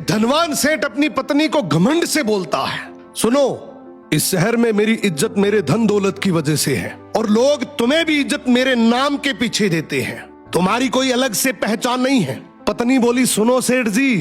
धनवान सेठ अपनी पत्नी को घमंड से बोलता है, सुनो, इस शहर में मेरी इज्जत मेरे धन दौलत की वजह से है और लोग तुम्हें भी इज्जत मेरे नाम के पीछे देते हैं, तुम्हारी कोई अलग से पहचान नहीं है। पत्नी बोली, सुनो सेठ जी,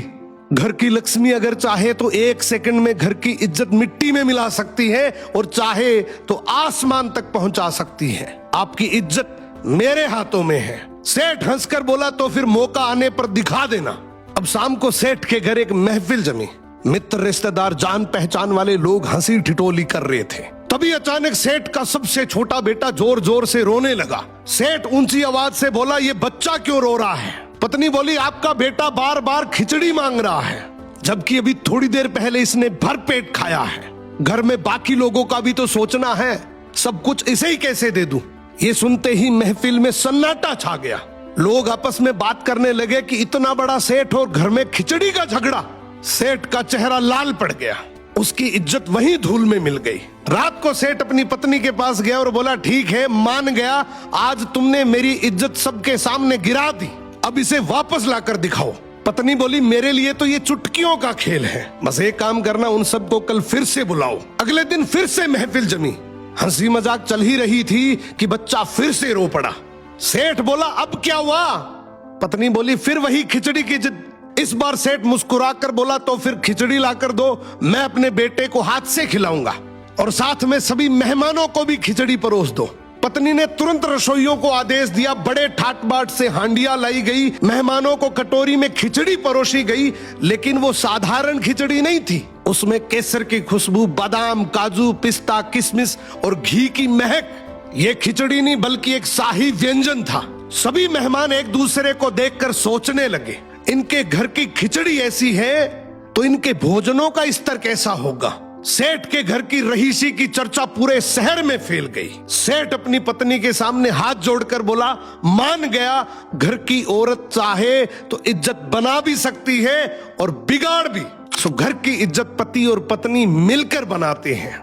घर की लक्ष्मी अगर चाहे तो 1 सेकंड में घर की इज्जत मिट्टी में मिला सकती है और चाहे तो आसमान तक पहुंचा सकती है। आपकी इज्जत मेरे हाथों में है। सेठ हंसकर बोला, तो फिर मौका आने पर दिखा देना। अब शाम को सेठ के घर एक महफिल जमी। मित्र, रिश्तेदार, जान पहचान वाले लोग हंसी ठिठोली कर रहे थे। तभी अचानक सेठ का सबसे छोटा बेटा जोर जोर से रोने लगा। सेठ ऊंची आवाज से बोला, ये बच्चा क्यों रो रहा है? पत्नी बोली, आपका बेटा बार बार खिचड़ी मांग रहा है, जबकि अभी थोड़ी देर पहले इसने भर पेट खाया है। घर में बाकी लोगों का भी तो सोचना है, सब कुछ इसे ही कैसे दे दूं? ये सुनते ही महफिल में सन्नाटा छा गया। लोग आपस में बात करने लगे कि इतना बड़ा सेठ और घर में खिचड़ी का झगड़ा। सेठ का चेहरा लाल पड़ गया, उसकी इज्जत वहीं धूल में मिल गई। रात को सेठ अपनी पत्नी के पास गया और बोला, ठीक है, मान गया, आज तुमने मेरी इज्जत सबके सामने गिरा दी, अब इसे वापस लाकर दिखाओ। पत्नी बोली, मेरे लिए तो ये चुटकियों का खेल है, बस एक काम करना, उन सबको कल फिर से बुलाओ। अगले दिन फिर से महफिल जमी। हंसी मजाक चल ही रही थी कि बच्चा फिर से रो पड़ा। सेठ बोला, अब क्या हुआ? पत्नी बोली, फिर वही खिचड़ी की जिद। इस बार सेठ मुस्कुराकर बोला, तो फिर खिचड़ी लाकर दो, मैं अपने बेटे को हाथ से खिलाऊंगा और साथ में सभी मेहमानों को भी खिचड़ी परोस दो। पत्नी ने तुरंत रसोइयों को आदेश दिया, बड़े ठाट बाट से हांडियां लाई गई, मेहमानों को कटोरी में खिचड़ी परोसी गई। लेकिन वो साधारण खिचड़ी नहीं थी, उसमें केसर की खुशबू, बादाम, काजू, पिस्ता, किशमिश और घी की महक। ये खिचड़ी नहीं बल्कि एक शाही व्यंजन था। सभी मेहमान एक दूसरे को देखकर सोचने लगे, इनके घर की खिचड़ी ऐसी है तो इनके भोजनों का स्तर कैसा होगा। सेठ के घर की रहीसी की चर्चा पूरे शहर में फैल गई। सेठ अपनी पत्नी के सामने हाथ जोड़कर बोला, मान गया, घर की औरत चाहे तो इज्जत बना भी सकती है और बिगाड़ भी। सो घर की इज्जत पति और पत्नी मिलकर बनाते हैं।